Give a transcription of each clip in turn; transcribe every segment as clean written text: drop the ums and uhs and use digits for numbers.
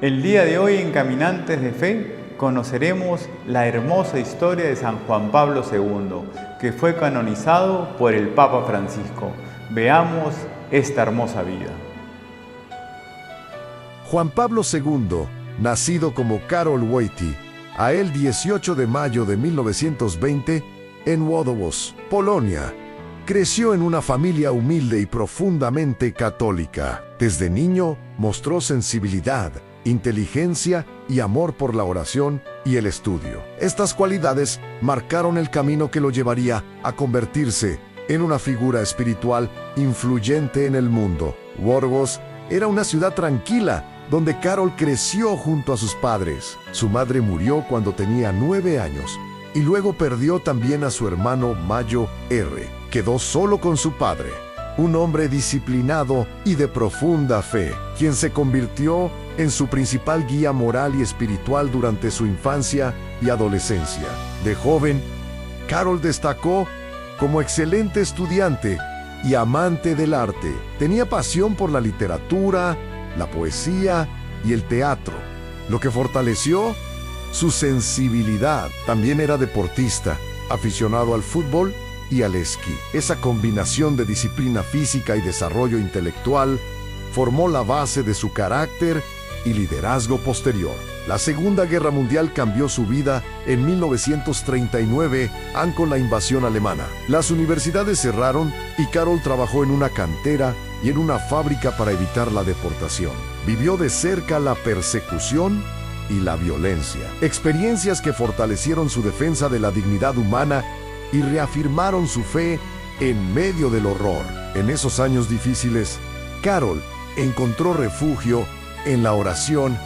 El día de hoy en Caminantes de Fe conoceremos la hermosa historia de San Juan Pablo II, que fue canonizado por el Papa Francisco. Veamos esta hermosa vida. Juan Pablo II, nacido como Karol Wojtyła, a él 18 de mayo de 1920 en Łodowo, Polonia. Creció en una familia humilde y profundamente católica. Desde niño mostró sensibilidad, inteligencia y amor por la oración y el estudio. Estas cualidades marcaron el camino que lo llevaría a convertirse en una figura espiritual influyente en el mundo. Łodowo era una ciudad tranquila donde Karol creció junto a sus padres. Su madre murió cuando tenía 9 años y luego perdió también a su hermano Mayo R. Quedó solo con su padre, un hombre disciplinado y de profunda fe, quien se convirtió en su principal guía moral y espiritual durante su infancia y adolescencia. De joven, Karol destacó como excelente estudiante y amante del arte. Tenía pasión por la literatura, la poesía y el teatro, lo que fortaleció su sensibilidad. También era deportista, aficionado al fútbol y al esquí. Esa combinación de disciplina física y desarrollo intelectual formó la base de su carácter y liderazgo posterior. La Segunda Guerra Mundial cambió su vida en 1939 con la invasión alemana. Las universidades cerraron y Karol trabajó en una cantera y en una fábrica para evitar la deportación. Vivió de cerca la persecución y la violencia, experiencias que fortalecieron su defensa de la dignidad humana y reafirmaron su fe en medio del horror. En esos años difíciles, Karol encontró refugio en la oración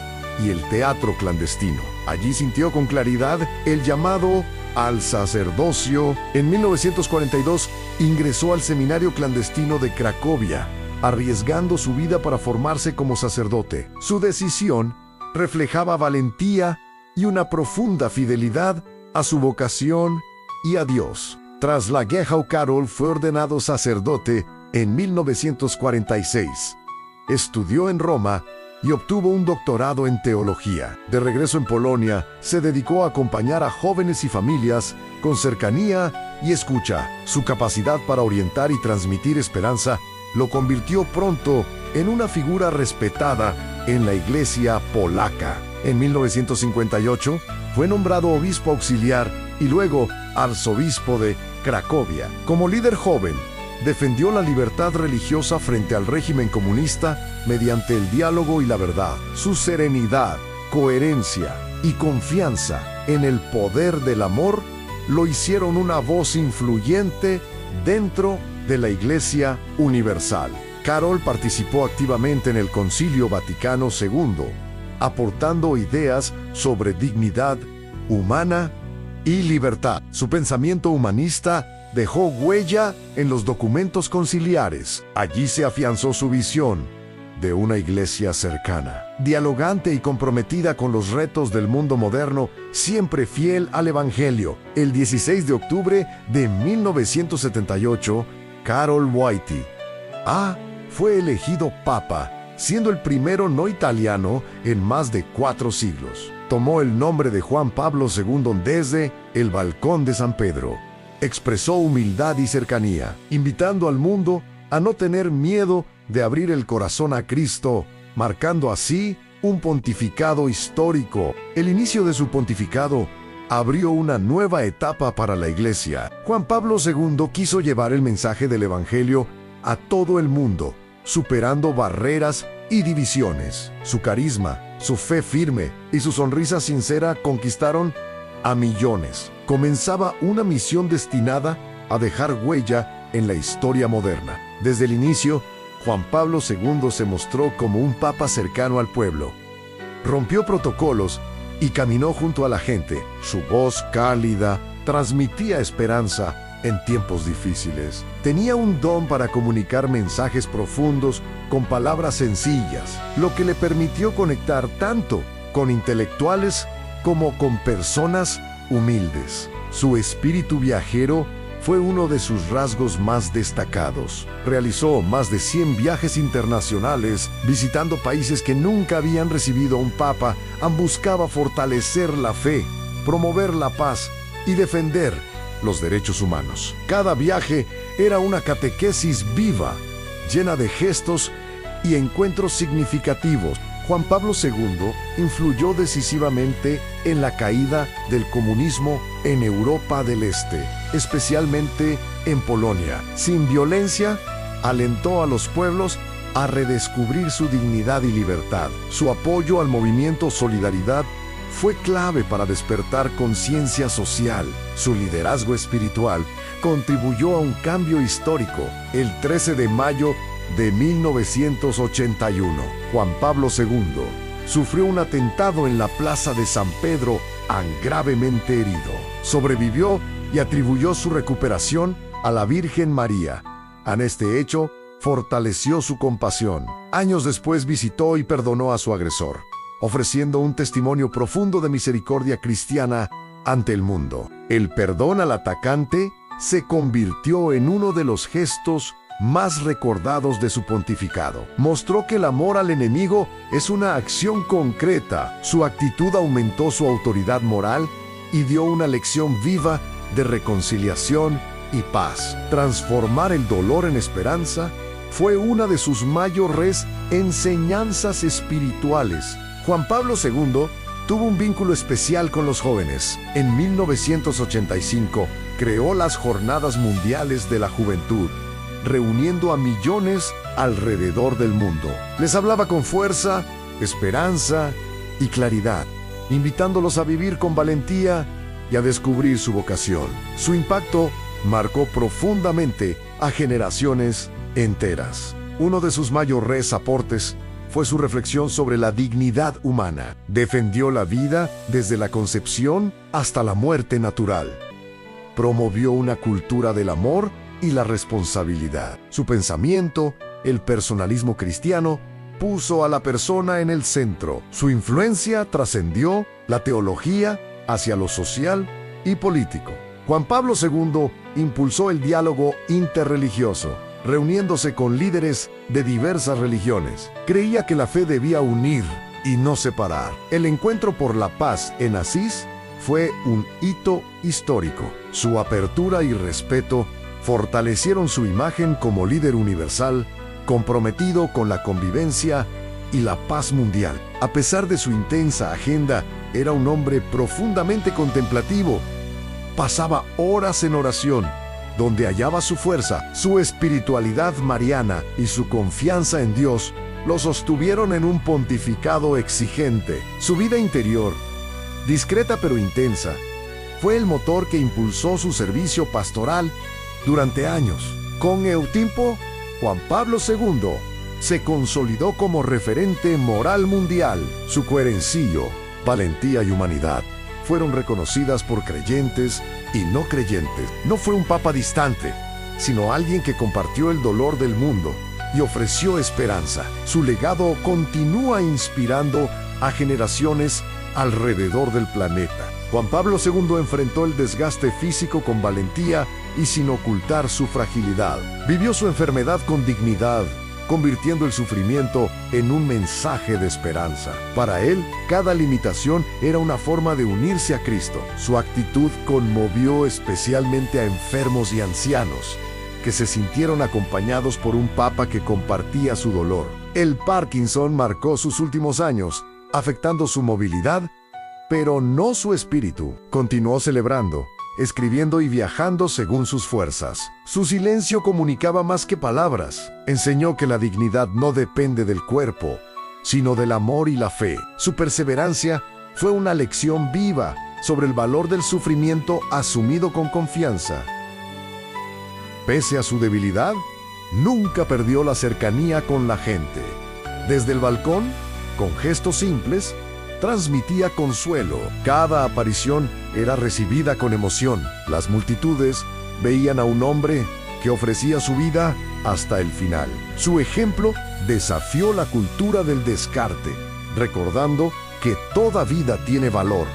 y el teatro clandestino. Allí sintió con claridad el llamado al sacerdocio. En 1942 ingresó al seminario clandestino de Cracovia, arriesgando su vida para formarse como sacerdote. Su decisión reflejaba valentía y una profunda fidelidad a su vocación y a Dios. Tras la guerra, Karol fue ordenado sacerdote en 1946. Estudió en Roma y obtuvo un doctorado en teología. De regreso en Polonia, se dedicó a acompañar a jóvenes y familias con cercanía y escucha. Su capacidad para orientar y transmitir esperanza lo convirtió pronto en una figura respetada en la iglesia polaca. En 1958 fue nombrado obispo auxiliar y luego arzobispo de Cracovia. Como líder joven, defendió la libertad religiosa frente al régimen comunista mediante el diálogo y la verdad. Su serenidad, coherencia y confianza en el poder del amor lo hicieron una voz influyente dentro de la Iglesia Universal. Karol participó activamente en el Concilio Vaticano II, aportando ideas sobre dignidad humana y libertad. Su pensamiento humanista dejó huella en los documentos conciliares. Allí se afianzó su visión de una iglesia cercana, dialogante y comprometida con los retos del mundo moderno, siempre fiel al Evangelio. El 16 de octubre de 1978, Karol Wojtyła fue elegido papa, siendo el primero no italiano en más de 4 siglos. Tomó el nombre de Juan Pablo II desde el balcón de San Pedro. Expresó humildad y cercanía, invitando al mundo a no tener miedo de abrir el corazón a Cristo, marcando así un pontificado histórico. El inicio de su pontificado abrió una nueva etapa para la Iglesia. Juan Pablo II quiso llevar el mensaje del Evangelio a todo el mundo, superando barreras y divisiones. Su carisma, su fe firme y su sonrisa sincera conquistaron a millones. Comenzaba una misión destinada a dejar huella en la historia moderna. Desde el inicio, Juan Pablo II se mostró como un papa cercano al pueblo. Rompió protocolos y caminó junto a la gente. Su voz cálida transmitía esperanza en tiempos difíciles. Tenía un don para comunicar mensajes profundos con palabras sencillas, lo que le permitió conectar tanto con intelectuales como con personas humildes. Su espíritu viajero fue uno de sus rasgos más destacados. Realizó más de 100 viajes internacionales, visitando países que nunca habían recibido a un papa. Buscaba fortalecer la fe, promover la paz y defender los derechos humanos. Cada viaje era una catequesis viva, llena de gestos y encuentros significativos. Juan Pablo II influyó decisivamente en la caída del comunismo en Europa del Este, especialmente en Polonia. Sin violencia, alentó a los pueblos a redescubrir su dignidad y libertad. Su apoyo al movimiento Solidaridad fue clave para despertar conciencia social. Su liderazgo espiritual contribuyó a un cambio histórico. El 13 de mayo de 1981, Juan Pablo II sufrió un atentado en la plaza de San Pedro, gravemente herido. Sobrevivió y atribuyó su recuperación a la Virgen María. En este hecho, fortaleció su compasión. Años después visitó y perdonó a su agresor, ofreciendo un testimonio profundo de misericordia cristiana ante el mundo. El perdón al atacante se convirtió en uno de los gestos más recordados de su pontificado. Mostró que el amor al enemigo es una acción concreta. Su actitud aumentó su autoridad moral y dio una lección viva de reconciliación y paz. Transformar el dolor en esperanza fue una de sus mayores enseñanzas espirituales. Juan Pablo II tuvo un vínculo especial con los jóvenes. En 1985 creó las Jornadas Mundiales de la Juventud, reuniendo a millones alrededor del mundo. Les hablaba con fuerza, esperanza y claridad, invitándolos a vivir con valentía y a descubrir su vocación. Su impacto marcó profundamente a generaciones enteras. Uno de sus mayores aportes fue su reflexión sobre la dignidad humana. Defendió la vida desde la concepción hasta la muerte natural. Promovió una cultura del amor y la responsabilidad. Su pensamiento, el personalismo cristiano, puso a la persona en el centro. Su influencia trascendió la teología hacia lo social y político. Juan Pablo II impulsó el diálogo interreligioso, reuniéndose con líderes de diversas religiones. Creía que la fe debía unir y no separar. El encuentro por la paz en Asís fue un hito histórico. Su apertura y respeto fortalecieron su imagen como líder universal, comprometido con la convivencia y la paz mundial. A pesar de su intensa agenda, era un hombre profundamente contemplativo. Pasaba horas en oración, donde hallaba su fuerza. Su espiritualidad mariana y su confianza en Dios lo sostuvieron en un pontificado exigente. Su vida interior, discreta pero intensa, fue el motor que impulsó su servicio pastoral durante años. Con el tiempo, Juan Pablo II se consolidó como referente moral mundial. Su coherencia, valentía y humanidad fueron reconocidas por creyentes y no creyentes. No fue un papa distante, sino alguien que compartió el dolor del mundo y ofreció esperanza. Su legado continúa inspirando a generaciones alrededor del planeta. Juan Pablo II enfrentó el desgaste físico con valentía y sin ocultar su fragilidad. Vivió su enfermedad con dignidad, convirtiendo el sufrimiento en un mensaje de esperanza. Para él, cada limitación era una forma de unirse a Cristo. Su actitud conmovió especialmente a enfermos y ancianos, que se sintieron acompañados por un papa que compartía su dolor. El Parkinson marcó sus últimos años, afectando su movilidad, pero no su espíritu. Continuó celebrando, escribiendo y viajando según sus fuerzas. Su silencio comunicaba más que palabras. Enseñó que la dignidad no depende del cuerpo, sino del amor y la fe. Su perseverancia fue una lección viva sobre el valor del sufrimiento asumido con confianza. Pese a su debilidad, nunca perdió la cercanía con la gente. Desde el balcón, con gestos simples, transmitía consuelo. Cada aparición era recibida con emoción. Las multitudes veían a un hombre que ofrecía su vida hasta el final. Su ejemplo desafió la cultura del descarte, recordando que toda vida tiene valor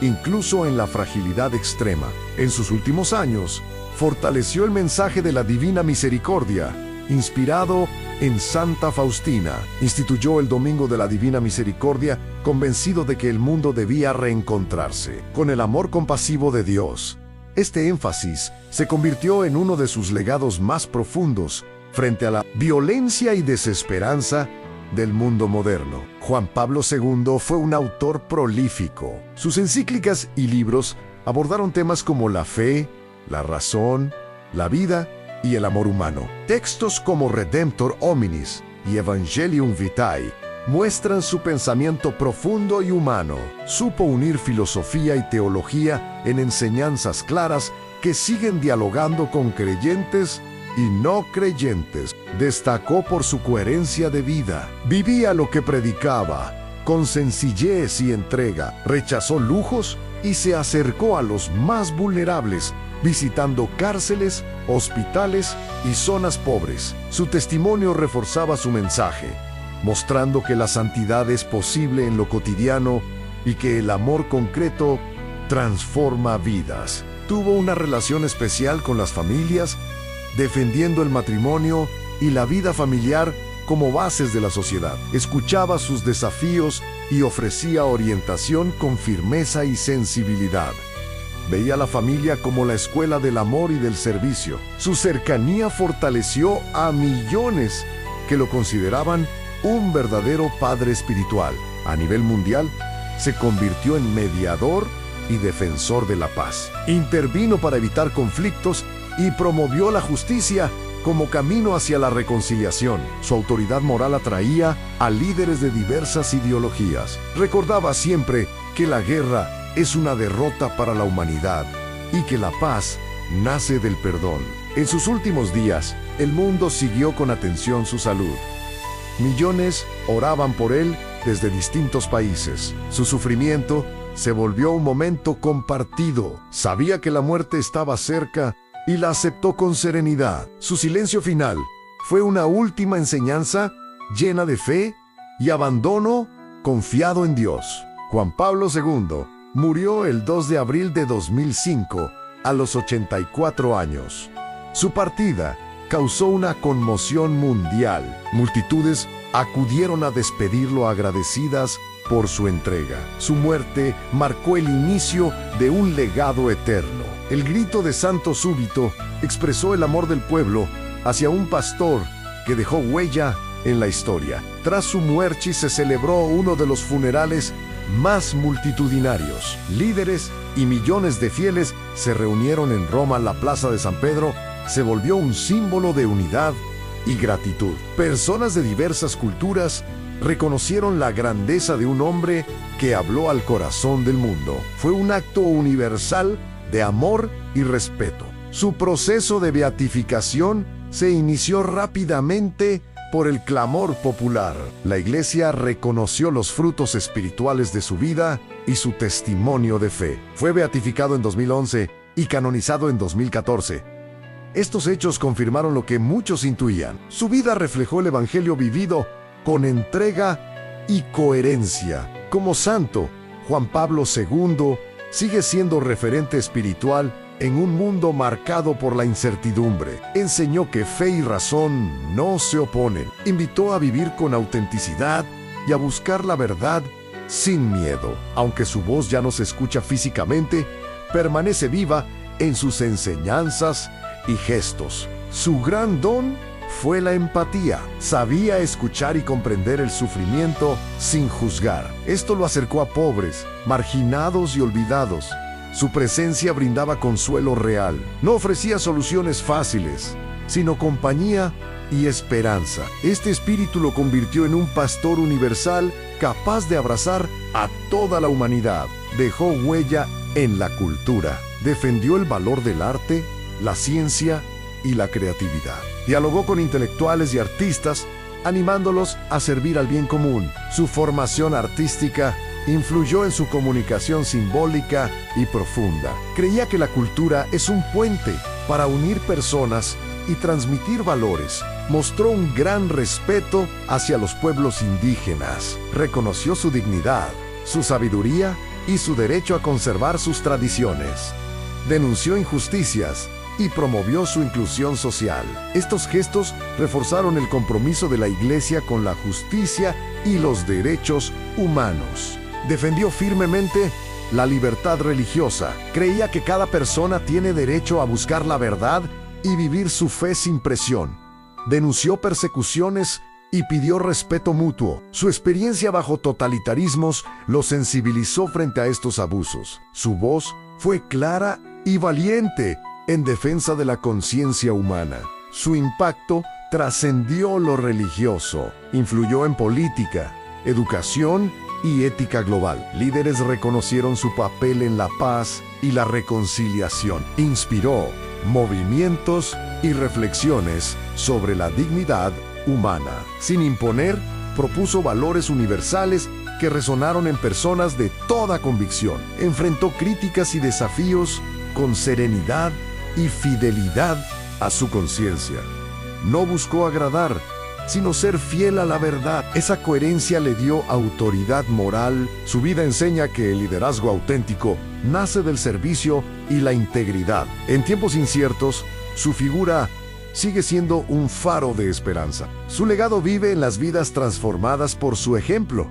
incluso en la fragilidad extrema. En sus últimos años, fortaleció el mensaje de la Divina Misericordia, inspirado en Santa Faustina. Instituyó el Domingo de la Divina Misericordia, convencido de que el mundo debía reencontrarse con el amor compasivo de Dios. Este énfasis se convirtió en uno de sus legados más profundos frente a la violencia y desesperanza del mundo moderno. Juan Pablo II fue un autor prolífico. Sus encíclicas y libros abordaron temas como la fe, la razón, la vida y el amor humano. Textos como Redemptor Hominis y Evangelium Vitae muestran su pensamiento profundo y humano. Supo unir filosofía y teología en enseñanzas claras que siguen dialogando con creyentes y no creyentes. Destacó por su coherencia de vida. Vivía lo que predicaba, con sencillez y entrega. Rechazó lujos y se acercó a los más vulnerables, visitando cárceles, hospitales y zonas pobres. Su testimonio reforzaba su mensaje, mostrando que la santidad es posible en lo cotidiano y que el amor concreto transforma vidas. Tuvo una relación especial con las familias, defendiendo el matrimonio y la vida familiar como bases de la sociedad. Escuchaba sus desafíos y ofrecía orientación con firmeza y sensibilidad. Veía a la familia como la escuela del amor y del servicio. Su cercanía fortaleció a millones que lo consideraban un verdadero padre espiritual. A nivel mundial, se convirtió en mediador y defensor de la paz. Intervino para evitar conflictos y promovió la justicia como camino hacia la reconciliación. Su autoridad moral atraía a líderes de diversas ideologías. Recordaba siempre que la guerra es una derrota para la humanidad y que la paz nace del perdón. En sus últimos días, el mundo siguió con atención su salud. Millones oraban por él desde distintos países. Su sufrimiento se volvió un momento compartido. Sabía que la muerte estaba cerca y la aceptó con serenidad. Su silencio final fue una última enseñanza llena de fe y abandono confiado en Dios. Juan Pablo II murió el 2 de abril de 2005 a los 84 años. Su partida causó una conmoción mundial. Multitudes acudieron a despedirlo agradecidas por su entrega. Su muerte marcó el inicio de un legado eterno. El grito de santo súbito expresó el amor del pueblo hacia un pastor que dejó huella en la historia. Tras su muerte se celebró uno de los funerales más multitudinarios. Líderes y millones de fieles se reunieron en Roma. La plaza de San Pedro se volvió un símbolo de unidad y gratitud. Personas de diversas culturas reconocieron la grandeza de un hombre que habló al corazón del mundo. Fue un acto universal de amor y respeto. Su proceso de beatificación se inició rápidamente por el clamor popular. La Iglesia reconoció los frutos espirituales de su vida y su testimonio de fe. Fue beatificado en 2011 y canonizado en 2014. Estos hechos confirmaron lo que muchos intuían. Su vida reflejó el Evangelio vivido con entrega y coherencia. Como santo, Juan Pablo II sigue siendo referente espiritual en un mundo marcado por la incertidumbre. Enseñó que fe y razón no se oponen. Invitó a vivir con autenticidad y a buscar la verdad sin miedo. Aunque su voz ya no se escucha físicamente, permanece viva en sus enseñanzas y gestos. Su gran don fue la empatía. Sabía escuchar y comprender el sufrimiento sin juzgar. Esto lo acercó a pobres, marginados y olvidados. Su presencia brindaba consuelo real. No ofrecía soluciones fáciles, sino compañía y esperanza. Este espíritu lo convirtió en un pastor universal capaz de abrazar a toda la humanidad. Dejó huella en la cultura. Defendió el valor del arte, la ciencia y la creatividad. Dialogó con intelectuales y artistas, animándolos a servir al bien común. Su formación artística influyó en su comunicación simbólica y profunda. Creía que la cultura es un puente para unir personas y transmitir valores. Mostró un gran respeto hacia los pueblos indígenas. Reconoció su dignidad, su sabiduría y su derecho a conservar sus tradiciones. Denunció injusticias y promovió su inclusión social. Estos gestos reforzaron el compromiso de la Iglesia con la justicia y los derechos humanos. Defendió firmemente la libertad religiosa. Creía que cada persona tiene derecho a buscar la verdad y vivir su fe sin presión. Denunció persecuciones y pidió respeto mutuo. Su experiencia bajo totalitarismos lo sensibilizó frente a estos abusos. Su voz fue clara y valiente en defensa de la conciencia humana. Su impacto trascendió lo religioso. Influyó en política, educación y ética global. Líderes reconocieron su papel en la paz y la reconciliación. Inspiró movimientos y reflexiones sobre la dignidad humana. Sin imponer, propuso valores universales que resonaron en personas de toda convicción. Enfrentó críticas y desafíos con serenidad y fidelidad a su conciencia. No buscó agradar, sino ser fiel a la verdad. Esa coherencia le dio autoridad moral. Su vida enseña que el liderazgo auténtico nace del servicio y la integridad. En tiempos inciertos, su figura sigue siendo un faro de esperanza. Su legado vive en las vidas transformadas por su ejemplo.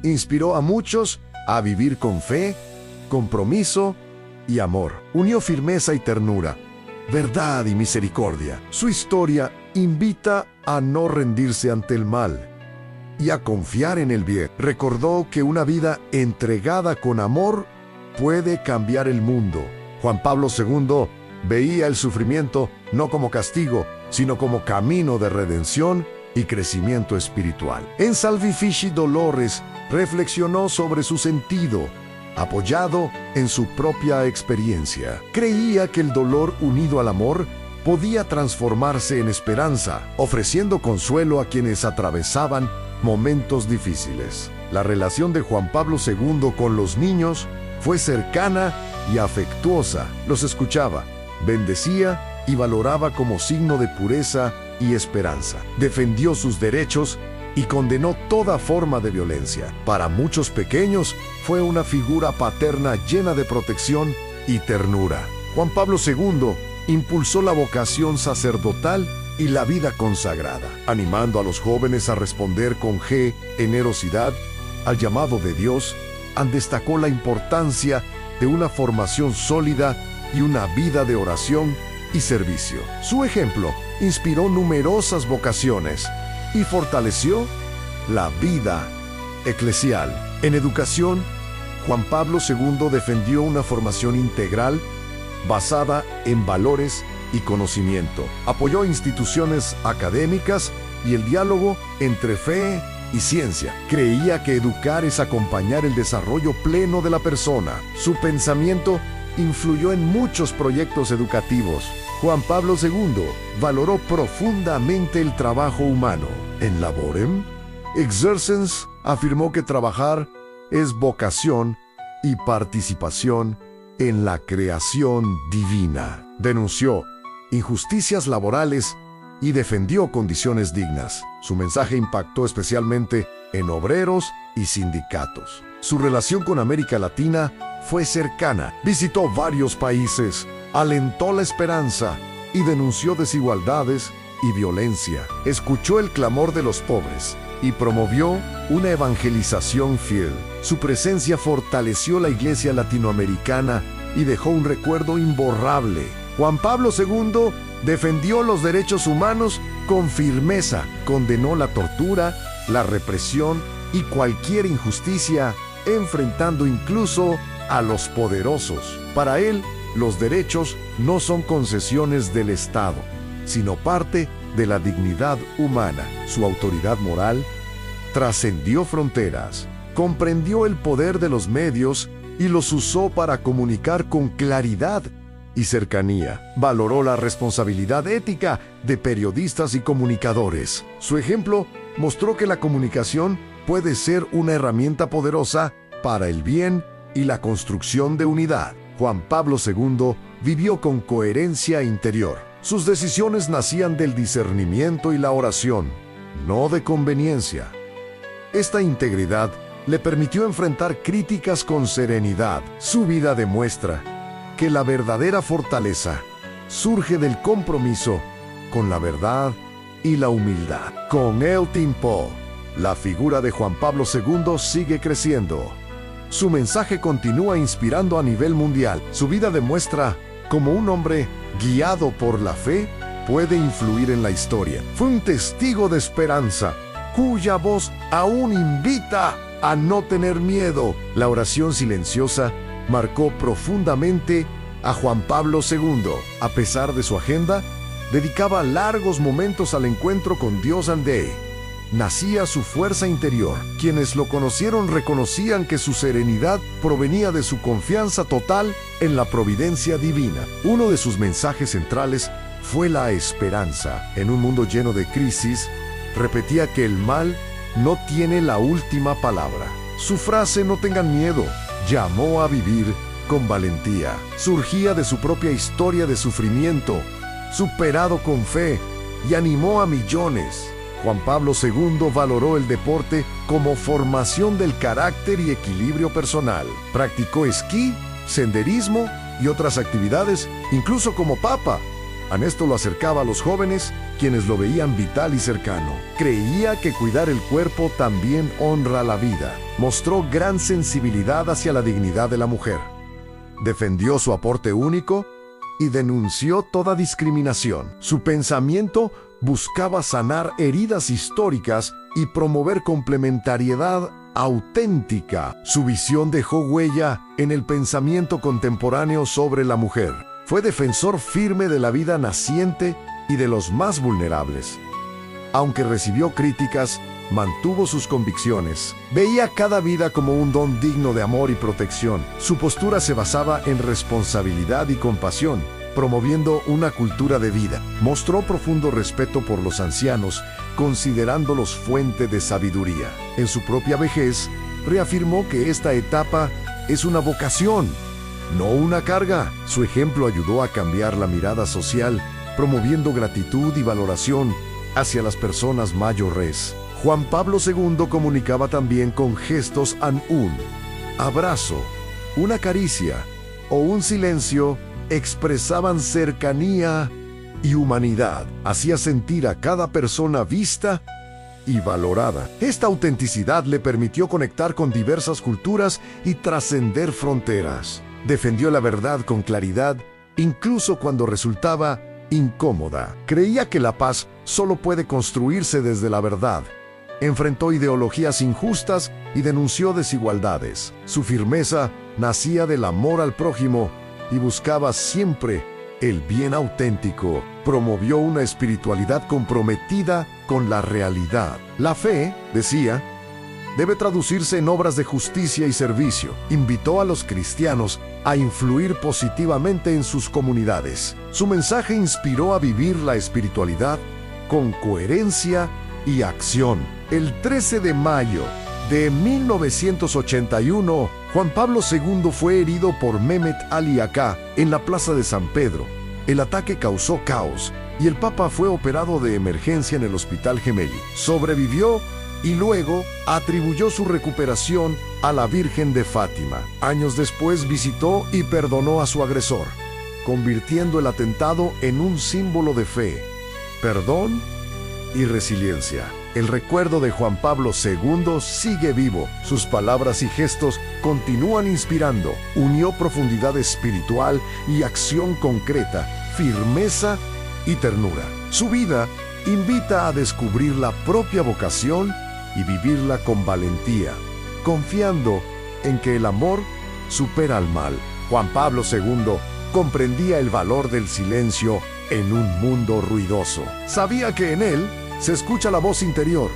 Inspiró a muchos a vivir con fe, compromiso y amor. Unió firmeza y ternura, verdad y misericordia. Su historia invita a no rendirse ante el mal y a confiar en el bien. Recordó que una vida entregada con amor puede cambiar el mundo. Juan Pablo II veía el sufrimiento no como castigo, sino como camino de redención y crecimiento espiritual. En Salvifici Dolores reflexionó sobre su sentido, apoyado en su propia experiencia. Creía que el dolor unido al amor podía transformarse en esperanza, ofreciendo consuelo a quienes atravesaban momentos difíciles. La relación de Juan Pablo II con los niños fue cercana y afectuosa. Los escuchaba, bendecía y valoraba como signo de pureza y esperanza. Defendió sus derechos y condenó toda forma de violencia. Para muchos pequeños, fue una figura paterna llena de protección y ternura. Juan Pablo II impulsó la vocación sacerdotal y la vida consagrada, animando a los jóvenes a responder con generosidad al llamado de Dios. Destacó la importancia de una formación sólida y una vida de oración y servicio. Su ejemplo inspiró numerosas vocaciones y fortaleció la vida eclesial. En educación, Juan Pablo II defendió una formación integral basada en valores y conocimiento. Apoyó instituciones académicas y el diálogo entre fe y ciencia. Creía que educar es acompañar el desarrollo pleno de la persona. Su pensamiento influyó en muchos proyectos educativos. Juan Pablo II valoró profundamente el trabajo humano. En Laborem Exercens afirmó que trabajar es vocación y participación en la creación divina. Denunció injusticias laborales y defendió condiciones dignas. Su mensaje impactó especialmente en obreros y sindicatos. Su relación con América Latina fue cercana. Visitó varios países, alentó la esperanza y denunció desigualdades y violencia. Escuchó el clamor de los pobres y promovió una evangelización fiel. Su presencia fortaleció la iglesia latinoamericana y dejó un recuerdo imborrable. Juan Pablo II defendió los derechos humanos con firmeza, condenó la tortura, la represión y cualquier injusticia, enfrentando incluso a los poderosos. Para él, los derechos no son concesiones del Estado, sino parte de la dignidad humana. Su autoridad moral trascendió fronteras, comprendió el poder de los medios y los usó para comunicar con claridad y cercanía. Valoró la responsabilidad ética de periodistas y comunicadores. Su ejemplo mostró que la comunicación puede ser una herramienta poderosa para el bien y la construcción de unidad. Juan Pablo II vivió con coherencia interior. Sus decisiones nacían del discernimiento y la oración, no de conveniencia. Esta integridad le permitió enfrentar críticas con serenidad. Su vida demuestra que la verdadera fortaleza surge del compromiso con la verdad y la humildad. Con el tiempo, la figura de Juan Pablo II sigue creciendo. Su mensaje continúa inspirando a nivel mundial. Su vida demuestra cómo un hombre guiado por la fe puede influir en la historia. Fue un testigo de esperanza, cuya voz aún invita a no tener miedo. La oración silenciosa marcó profundamente a Juan Pablo II. A pesar de su agenda, dedicaba largos momentos al encuentro con Dios ante nacía su fuerza interior. Quienes lo conocieron reconocían que su serenidad provenía de su confianza total en la providencia divina. Uno de sus mensajes centrales fue la esperanza. En un mundo lleno de crisis, repetía que el mal no tiene la última palabra. Su frase "no tengan miedo" llamó a vivir con valentía. Surgía de su propia historia de sufrimiento, superado con fe, y animó a millones. Juan Pablo II valoró el deporte como formación del carácter y equilibrio personal. Practicó esquí, senderismo y otras actividades, incluso como papa. Esto lo acercaba a los jóvenes, quienes lo veían vital y cercano. Creía que cuidar el cuerpo también honra la vida. Mostró gran sensibilidad hacia la dignidad de la mujer. Defendió su aporte único y denunció toda discriminación. Su pensamiento buscaba sanar heridas históricas y promover complementariedad auténtica. Su visión dejó huella en el pensamiento contemporáneo sobre la mujer. Fue defensor firme de la vida naciente y de los más vulnerables. Aunque recibió críticas, mantuvo sus convicciones. Veía cada vida como un don digno de amor y protección. Su postura se basaba en responsabilidad y compasión, promoviendo una cultura de vida. Mostró profundo respeto por los ancianos, considerándolos fuente de sabiduría. En su propia vejez, reafirmó que esta etapa es una vocación, no una carga. Su ejemplo ayudó a cambiar la mirada social, promoviendo gratitud y valoración hacia las personas mayores. Juan Pablo II comunicaba también con gestos. Un abrazo, una caricia o un silencio expresaban cercanía y humanidad. Hacía sentir a cada persona vista y valorada. Esta autenticidad le permitió conectar con diversas culturas y trascender fronteras. Defendió la verdad con claridad, incluso cuando resultaba incómoda. Creía que la paz solo puede construirse desde la verdad. Enfrentó ideologías injustas y denunció desigualdades. Su firmeza nacía del amor al prójimo y buscaba siempre el bien auténtico. Promovió una espiritualidad comprometida con la realidad. La fe, decía, debe traducirse en obras de justicia y servicio. Invitó a los cristianos a influir positivamente en sus comunidades. Su mensaje inspiró a vivir la espiritualidad con coherencia y acción. El 13 de mayo de 1981, Juan Pablo II fue herido por Mehmet Ali Aka en la plaza de San Pedro. El ataque causó caos y el Papa fue operado de emergencia en el Hospital Gemelli. Sobrevivió y luego atribuyó su recuperación a la Virgen de Fátima. Años después visitó y perdonó a su agresor, convirtiendo el atentado en un símbolo de fe, perdón y resiliencia. El recuerdo de Juan Pablo II sigue vivo. Sus palabras y gestos continúan inspirando. Unió profundidad espiritual y acción concreta, firmeza y ternura. Su vida invita a descubrir la propia vocación y vivirla con valentía, confiando en que el amor supera al mal. Juan Pablo II comprendía el valor del silencio en un mundo ruidoso. Sabía que en él se escucha la voz interior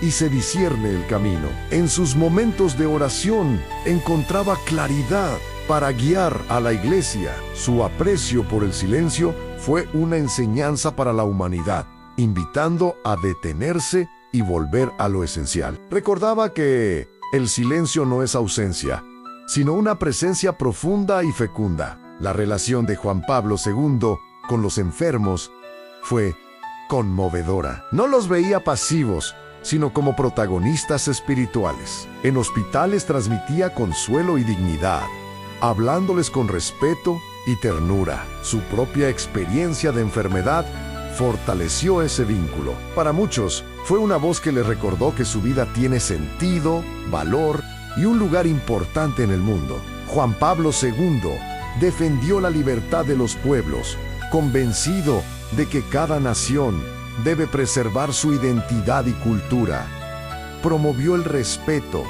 y se discierne el camino. En sus momentos de oración encontraba claridad para guiar a la Iglesia. Su aprecio por el silencio fue una enseñanza para la humanidad, invitando a detenerse y volver a lo esencial. Recordaba que el silencio no es ausencia, sino una presencia profunda y fecunda. La relación de Juan Pablo II con los enfermos fue conmovedora. No los veía pasivos, sino como protagonistas espirituales. En hospitales transmitía consuelo y dignidad, hablándoles con respeto y ternura. Su propia experiencia de enfermedad fortaleció ese vínculo. Para muchos, fue una voz que les recordó que su vida tiene sentido, valor y un lugar importante en el mundo. Juan Pablo II defendió la libertad de los pueblos, convencido de que cada nación debe preservar su identidad y cultura. Promovió el respeto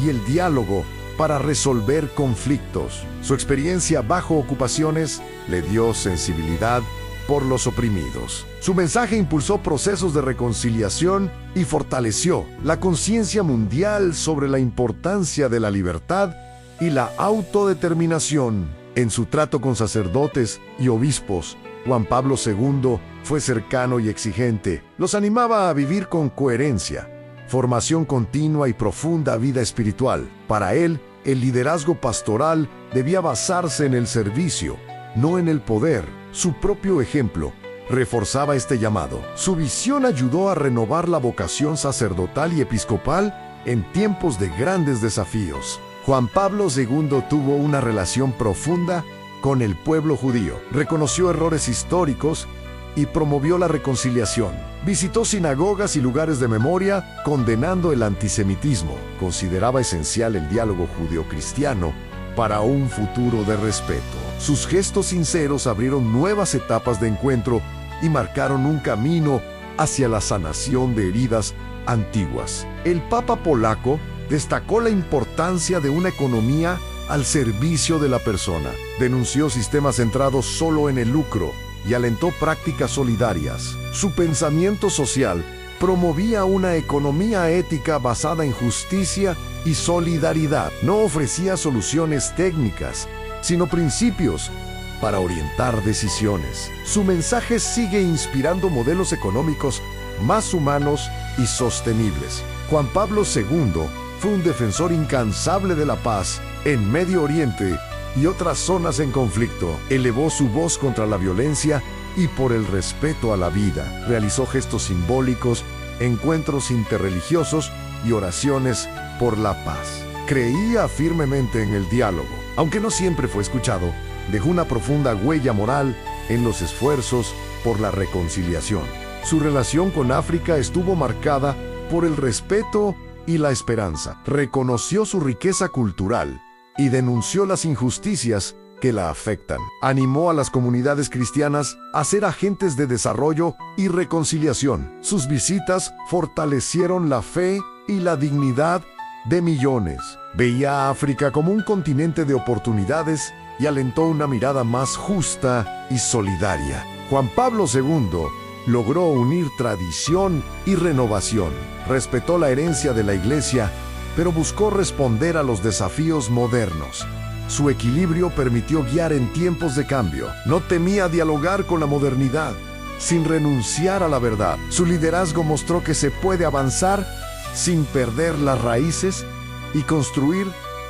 y el diálogo para resolver conflictos. Su experiencia bajo ocupaciones le dio sensibilidad por los oprimidos. Su mensaje impulsó procesos de reconciliación y fortaleció la conciencia mundial sobre la importancia de la libertad y la autodeterminación. En su trato con sacerdotes y obispos, Juan Pablo II fue cercano y exigente. Los animaba a vivir con coherencia, formación continua y profunda vida espiritual. Para él, el liderazgo pastoral debía basarse en el servicio, no en el poder. Su propio ejemplo reforzaba este llamado. Su visión ayudó a renovar la vocación sacerdotal y episcopal en tiempos de grandes desafíos. Juan Pablo II tuvo una relación profunda con el pueblo judío. Reconoció errores históricos y promovió la reconciliación. Visitó sinagogas y lugares de memoria, condenando el antisemitismo. Consideraba esencial el diálogo judeo-cristiano para un futuro de respeto. Sus gestos sinceros abrieron nuevas etapas de encuentro y marcaron un camino hacia la sanación de heridas antiguas. El Papa polaco destacó la importancia de una economía al servicio de la persona. Denunció sistemas centrados solo en el lucro y alentó prácticas solidarias. Su pensamiento social promovía una economía ética basada en justicia y solidaridad. No ofrecía soluciones técnicas, sino principios para orientar decisiones. Su mensaje sigue inspirando modelos económicos más humanos y sostenibles. Juan Pablo II fue un defensor incansable de la paz en Medio Oriente y otras zonas en conflicto. Elevó su voz contra la violencia y por el respeto a la vida. Realizó gestos simbólicos, encuentros interreligiosos y oraciones por la paz. Creía firmemente en el diálogo. Aunque no siempre fue escuchado, dejó una profunda huella moral en los esfuerzos por la reconciliación. Su relación con África estuvo marcada por el respeto y la esperanza. Reconoció su riqueza cultural y denunció las injusticias que la afectan. Animó a las comunidades cristianas a ser agentes de desarrollo y reconciliación. Sus visitas fortalecieron la fe y la dignidad de millones. Veía a África como un continente de oportunidades y alentó una mirada más justa y solidaria. Juan Pablo II logró unir tradición y renovación. Respetó la herencia de la Iglesia, pero buscó responder a los desafíos modernos. Su equilibrio permitió guiar en tiempos de cambio. No temía dialogar con la modernidad, sin renunciar a la verdad. Su liderazgo mostró que se puede avanzar sin perder las raíces y construir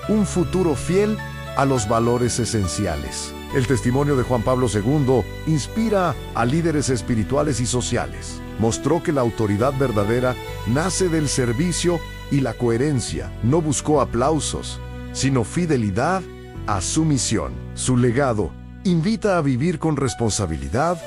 un futuro fiel a los valores esenciales. El testimonio de Juan Pablo II inspira a líderes espirituales y sociales. Mostró que la autoridad verdadera nace del servicio y la coherencia. No buscó aplausos, sino fidelidad a su misión. Su legado invita a vivir con responsabilidad,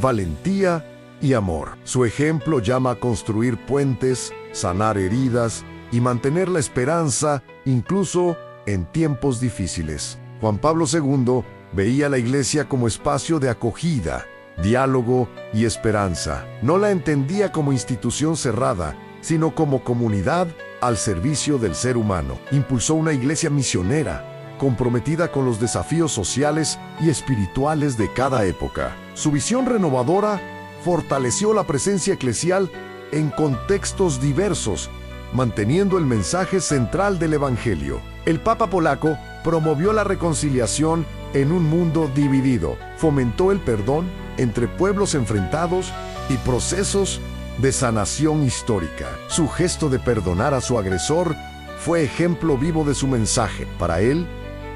valentía y amor. Su ejemplo llama a construir puentes, sanar heridas y mantener la esperanza incluso en tiempos difíciles. Juan Pablo II veía a la Iglesia como espacio de acogida, diálogo y esperanza. No la entendía como institución cerrada, sino como comunidad al servicio del ser humano. Impulsó una iglesia misionera, comprometida con los desafíos sociales y espirituales de cada época. Su visión renovadora fortaleció la presencia eclesial en contextos diversos, manteniendo el mensaje central del Evangelio. El Papa polaco promovió la reconciliación en un mundo dividido, fomentó el perdón entre pueblos enfrentados y procesos de sanación histórica. Su gesto de perdonar a su agresor fue ejemplo vivo de su mensaje. Para él,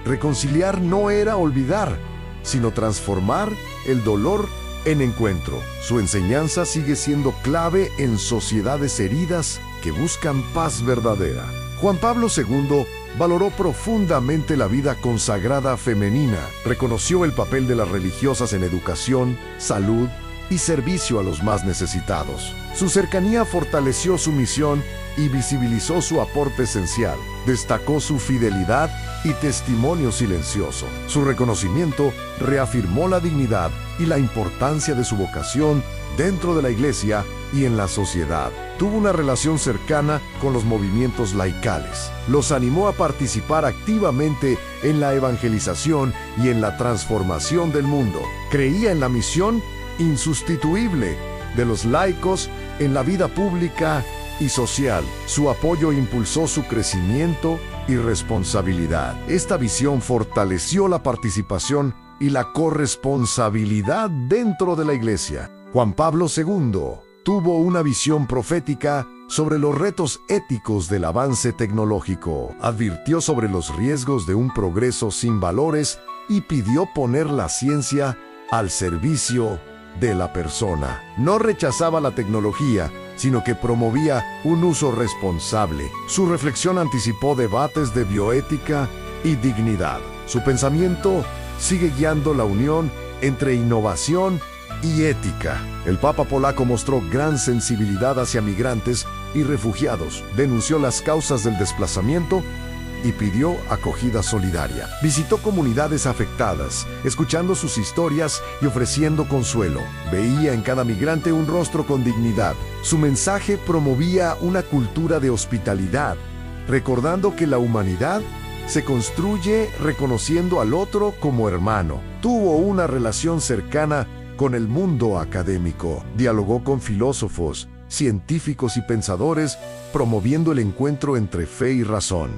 reconciliar no era olvidar, sino transformar el dolor en encuentro. Su enseñanza sigue siendo clave en sociedades heridas que buscan paz verdadera. Juan Pablo II valoró profundamente la vida consagrada femenina, reconoció el papel de las religiosas en educación, salud y servicio a los más necesitados. Su cercanía fortaleció su misión y visibilizó su aporte esencial. Destacó su fidelidad y testimonio silencioso. Su reconocimiento reafirmó la dignidad y la importancia de su vocación dentro de la Iglesia y en la sociedad. Tuvo una relación cercana con los movimientos laicales. Los animó a participar activamente en la evangelización y en la transformación del mundo. Creía en la misión insustituible de los laicos en la vida pública y social. Su apoyo impulsó su crecimiento y responsabilidad. Esta visión fortaleció la participación y la corresponsabilidad dentro de la Iglesia. Juan Pablo II tuvo una visión profética sobre los retos éticos del avance tecnológico. Advirtió sobre los riesgos de un progreso sin valores y pidió poner la ciencia al servicio de la persona. No rechazaba la tecnología, sino que promovía un uso responsable. Su reflexión anticipó debates de bioética y dignidad. Su pensamiento sigue guiando la unión entre innovación y ética. El Papa polaco mostró gran sensibilidad hacia migrantes y refugiados, denunció las causas del desplazamiento y pidió acogida solidaria. Visitó comunidades afectadas, escuchando sus historias y ofreciendo consuelo. Veía en cada migrante un rostro con dignidad. Su mensaje promovía una cultura de hospitalidad, recordando que la humanidad se construye reconociendo al otro como hermano. Tuvo una relación cercana con el mundo académico. Dialogó con filósofos, científicos y pensadores, promoviendo el encuentro entre fe y razón.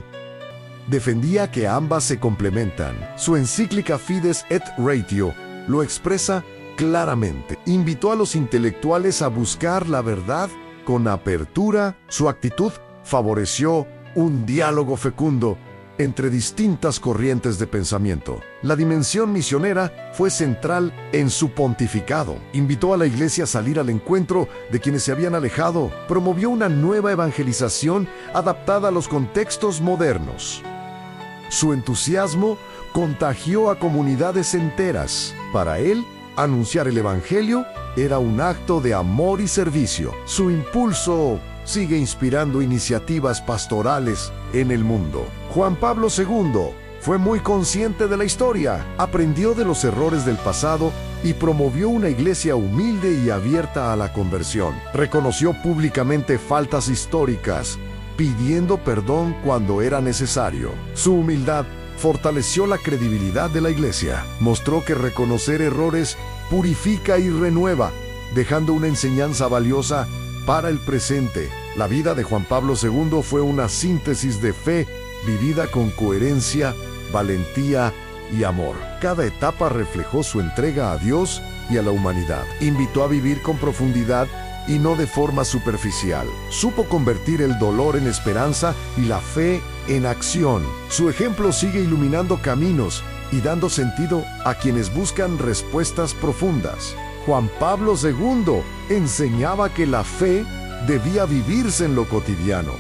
Defendía que ambas se complementan. Su encíclica Fides et Ratio lo expresa claramente. Invitó a los intelectuales a buscar la verdad con apertura. Su actitud favoreció un diálogo fecundo entre distintas corrientes de pensamiento. La dimensión misionera fue central en su pontificado. Invitó a la Iglesia a salir al encuentro de quienes se habían alejado. Promovió una nueva evangelización adaptada a los contextos modernos. Su entusiasmo contagió a comunidades enteras. Para él, anunciar el Evangelio era un acto de amor y servicio. Su impulso sigue inspirando iniciativas pastorales en el mundo. Juan Pablo II fue muy consciente de la historia, aprendió de los errores del pasado y promovió una iglesia humilde y abierta a la conversión. Reconoció públicamente faltas históricas, pidiendo perdón cuando era necesario. Su humildad fortaleció la credibilidad de la iglesia. Mostró que reconocer errores purifica y renueva, dejando una enseñanza valiosa para el presente. La vida de Juan Pablo II fue una síntesis de fe vivida con coherencia, valentía y amor. Cada etapa reflejó su entrega a Dios y a la humanidad. Invitó a vivir con profundidad y no de forma superficial. Supo convertir el dolor en esperanza y la fe en acción. Su ejemplo sigue iluminando caminos y dando sentido a quienes buscan respuestas profundas. Juan Pablo II enseñaba que la fe debía vivirse en lo cotidiano.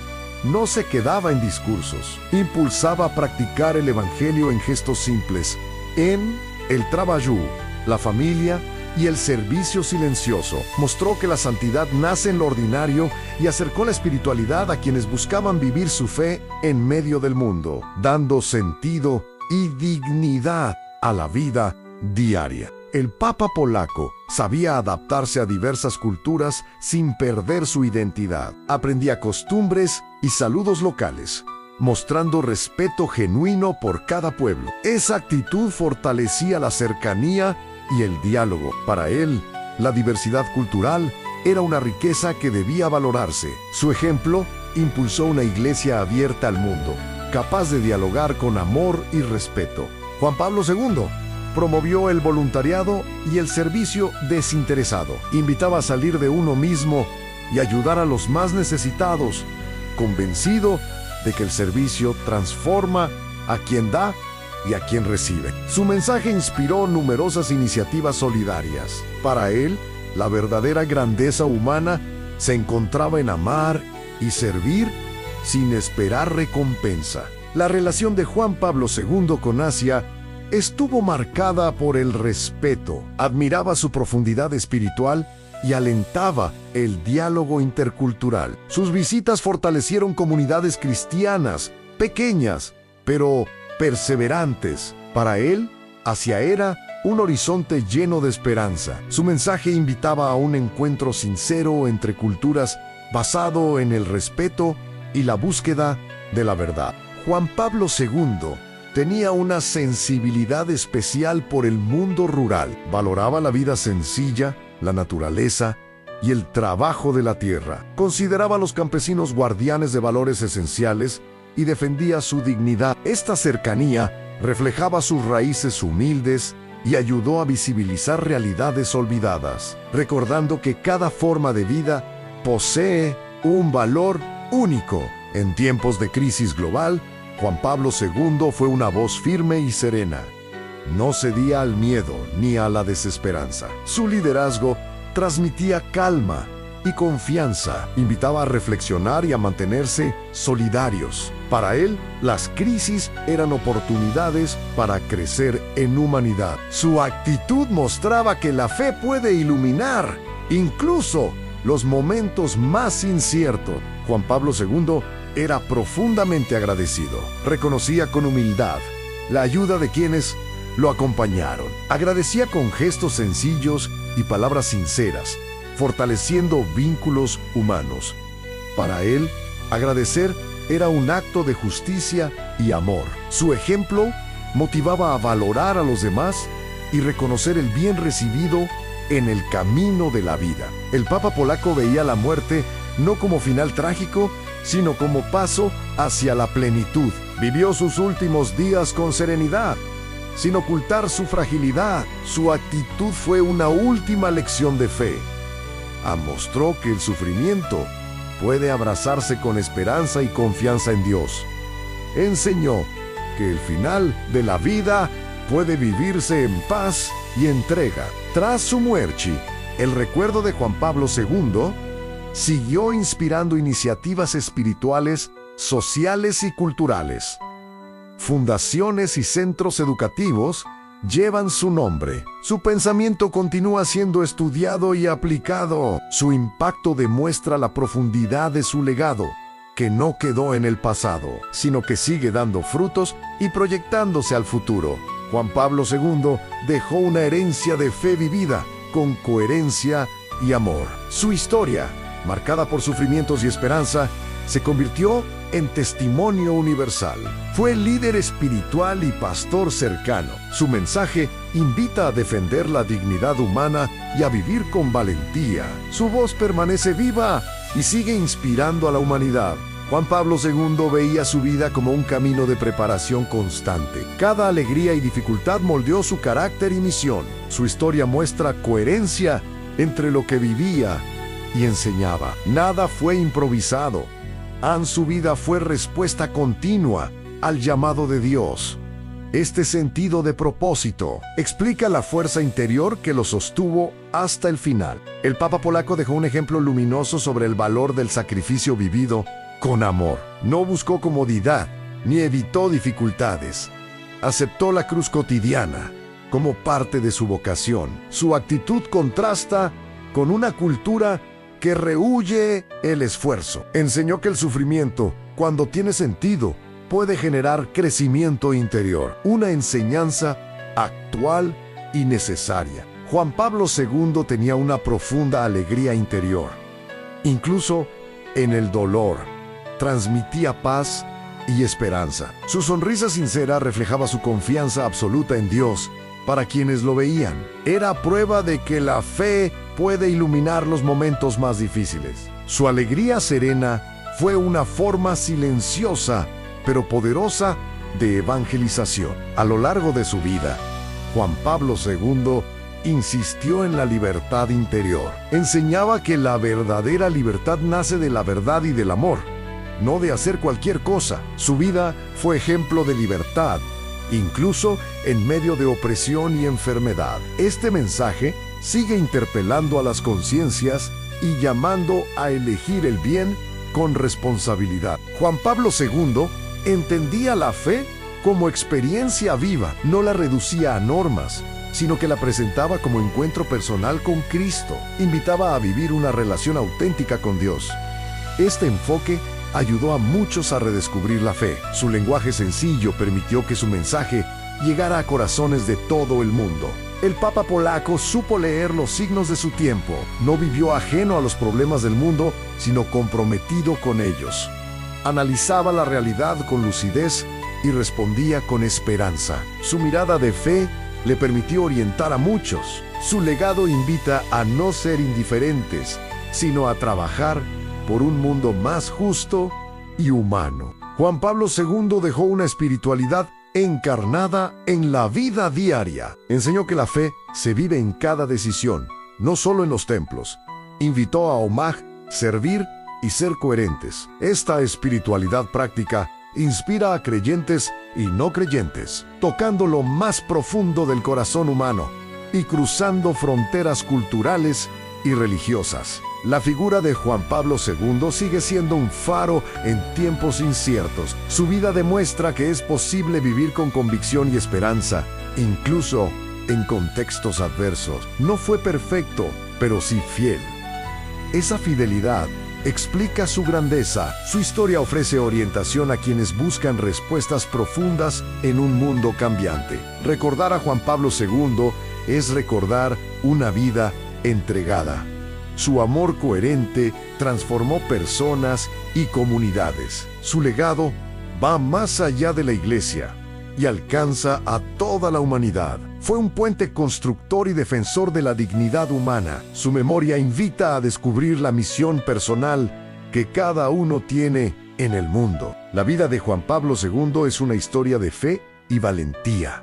No se quedaba en discursos. Impulsaba a practicar el Evangelio en gestos simples, en el trabajo, la familia y el servicio silencioso. Mostró que la santidad nace en lo ordinario y acercó la espiritualidad a quienes buscaban vivir su fe en medio del mundo, dando sentido y dignidad a la vida diaria. El Papa polaco sabía adaptarse a diversas culturas sin perder su identidad. Aprendía costumbres y saludos locales, mostrando respeto genuino por cada pueblo. Esa actitud fortalecía la cercanía y el diálogo. Para él, la diversidad cultural era una riqueza que debía valorarse. Su ejemplo impulsó una iglesia abierta al mundo, capaz de dialogar con amor y respeto. Juan Pablo II promovió el voluntariado y el servicio desinteresado. Invitaba a salir de uno mismo y ayudar a los más necesitados, convencido de que el servicio transforma a quien da y a quien recibe. Su mensaje inspiró numerosas iniciativas solidarias. Para él, la verdadera grandeza humana se encontraba en amar y servir sin esperar recompensa. La relación de Juan Pablo II con Asia estuvo marcada por el respeto. Admiraba su profundidad espiritual y alentaba el diálogo intercultural. Sus visitas fortalecieron comunidades cristianas, pequeñas, pero perseverantes. Para él, Asia era un horizonte lleno de esperanza. Su mensaje invitaba a un encuentro sincero entre culturas basado en el respeto y la búsqueda de la verdad. Juan Pablo II tenía una sensibilidad especial por el mundo rural. Valoraba la vida sencilla, la naturaleza y el trabajo de la tierra. Consideraba a los campesinos guardianes de valores esenciales y defendía su dignidad. Esta cercanía reflejaba sus raíces humildes y ayudó a visibilizar realidades olvidadas, recordando que cada forma de vida posee un valor único. En tiempos de crisis global, Juan Pablo II fue una voz firme y serena. No cedía al miedo ni a la desesperanza. Su liderazgo transmitía calma y confianza. Invitaba a reflexionar y a mantenerse solidarios. Para él, las crisis eran oportunidades para crecer en humanidad. Su actitud mostraba que la fe puede iluminar incluso los momentos más inciertos. Juan Pablo II era profundamente agradecido. Reconocía con humildad la ayuda de quienes lo acompañaron. Agradecía con gestos sencillos y palabras sinceras, fortaleciendo vínculos humanos. Para él, agradecer era un acto de justicia y amor. Su ejemplo motivaba a valorar a los demás y reconocer el bien recibido en el camino de la vida. El Papa polaco veía la muerte no como final trágico, sino como paso hacia la plenitud. Vivió sus últimos días con serenidad, sin ocultar su fragilidad. Su actitud fue una última lección de fe. Mostró que el sufrimiento puede abrazarse con esperanza y confianza en Dios. Enseñó que el final de la vida puede vivirse en paz y entrega. Tras su muerte, el recuerdo de Juan Pablo II siguió inspirando iniciativas espirituales, sociales y culturales. Fundaciones y centros educativos llevan su nombre. Su pensamiento continúa siendo estudiado y aplicado. Su impacto demuestra la profundidad de su legado, que no quedó en el pasado, sino que sigue dando frutos y proyectándose al futuro. Juan Pablo II dejó una herencia de fe vivida, con coherencia y amor. Su historia, marcada por sufrimientos y esperanza, se convirtió en testimonio universal. Fue líder espiritual y pastor cercano. Su mensaje invita a defender la dignidad humana y a vivir con valentía. Su voz permanece viva y sigue inspirando a la humanidad. Juan Pablo II veía su vida como un camino de preparación constante. Cada alegría y dificultad moldeó su carácter y misión. Su historia muestra coherencia entre lo que vivía y enseñaba. Nada fue improvisado. Su vida fue respuesta continua al llamado de Dios. Este sentido de propósito explica la fuerza interior que lo sostuvo hasta el final. El Papa polaco dejó un ejemplo luminoso sobre el valor del sacrificio vivido con amor. No buscó comodidad ni evitó dificultades. Aceptó la cruz cotidiana como parte de su vocación. Su actitud contrasta con una cultura que rehúye el esfuerzo. Enseñó que el sufrimiento, cuando tiene sentido, puede generar crecimiento interior. Una enseñanza actual y necesaria. Juan Pablo II tenía una profunda alegría interior. Incluso en el dolor, transmitía paz y esperanza. Su sonrisa sincera reflejaba su confianza absoluta en Dios para quienes lo veían. Era prueba de que la fe puede iluminar los momentos más difíciles. Su alegría serena fue una forma silenciosa pero poderosa de evangelización. A lo largo de su vida, Juan Pablo II insistió en la libertad interior. Enseñaba que la verdadera libertad nace de la verdad y del amor, no de hacer cualquier cosa. Su vida fue ejemplo de libertad incluso en medio de opresión y enfermedad. Este mensaje sigue interpelando a las conciencias y llamando a elegir el bien con responsabilidad. Juan Pablo II entendía la fe como experiencia viva, no la reducía a normas, sino que la presentaba como encuentro personal con Cristo. Invitaba a vivir una relación auténtica con Dios. Este enfoque ayudó a muchos a redescubrir la fe. Su lenguaje sencillo permitió que su mensaje llegara a corazones de todo el mundo. El Papa polaco supo leer los signos de su tiempo. No vivió ajeno a los problemas del mundo, sino comprometido con ellos. Analizaba la realidad con lucidez y respondía con esperanza. Su mirada de fe le permitió orientar a muchos. Su legado invita a no ser indiferentes, sino a trabajar por un mundo más justo y humano. Juan Pablo II dejó una espiritualidad encarnada en la vida diaria. Enseñó que la fe se vive en cada decisión, no solo en los templos. Invitó a omar, servir y ser coherentes. Esta espiritualidad práctica inspira a creyentes y no creyentes, tocando lo más profundo del corazón humano y cruzando fronteras culturales y religiosas. La figura de Juan Pablo II sigue siendo un faro en tiempos inciertos. Su vida demuestra que es posible vivir con convicción y esperanza, incluso en contextos adversos. No fue perfecto, pero sí fiel. Esa fidelidad explica su grandeza. Su historia ofrece orientación a quienes buscan respuestas profundas en un mundo cambiante. Recordar a Juan Pablo II es recordar una vida entregada. Su amor coherente transformó personas y comunidades. Su legado va más allá de la Iglesia y alcanza a toda la humanidad. Fue un puente constructor y defensor de la dignidad humana. Su memoria invita a descubrir la misión personal que cada uno tiene en el mundo. La vida de Juan Pablo II es una historia de fe y valentía.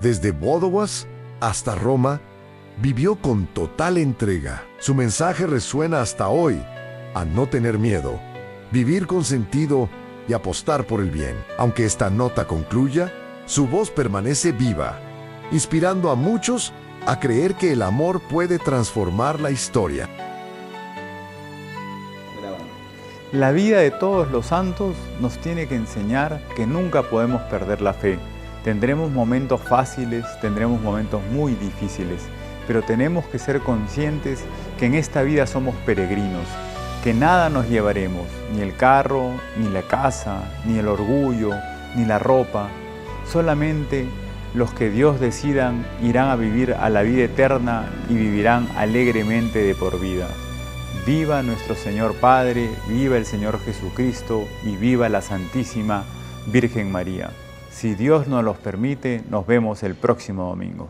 Desde Vodovas hasta Roma, vivió con total entrega. Su mensaje resuena hasta hoy: a no tener miedo, vivir con sentido y apostar por el bien. Aunque esta nota concluya, su voz permanece viva, inspirando a muchos a creer que el amor puede transformar la historia. La vida de todos los santos nos tiene que enseñar que nunca podemos perder la fe. Tendremos momentos fáciles, tendremos momentos muy difíciles, pero tenemos que ser conscientes que en esta vida somos peregrinos, que nada nos llevaremos, ni el carro, ni la casa, ni el orgullo, ni la ropa. Solamente los que Dios decidan irán a vivir a la vida eterna y vivirán alegremente de por vida. Viva nuestro Señor Padre, viva el Señor Jesucristo y viva la Santísima Virgen María. Si Dios nos los permite, nos vemos el próximo domingo.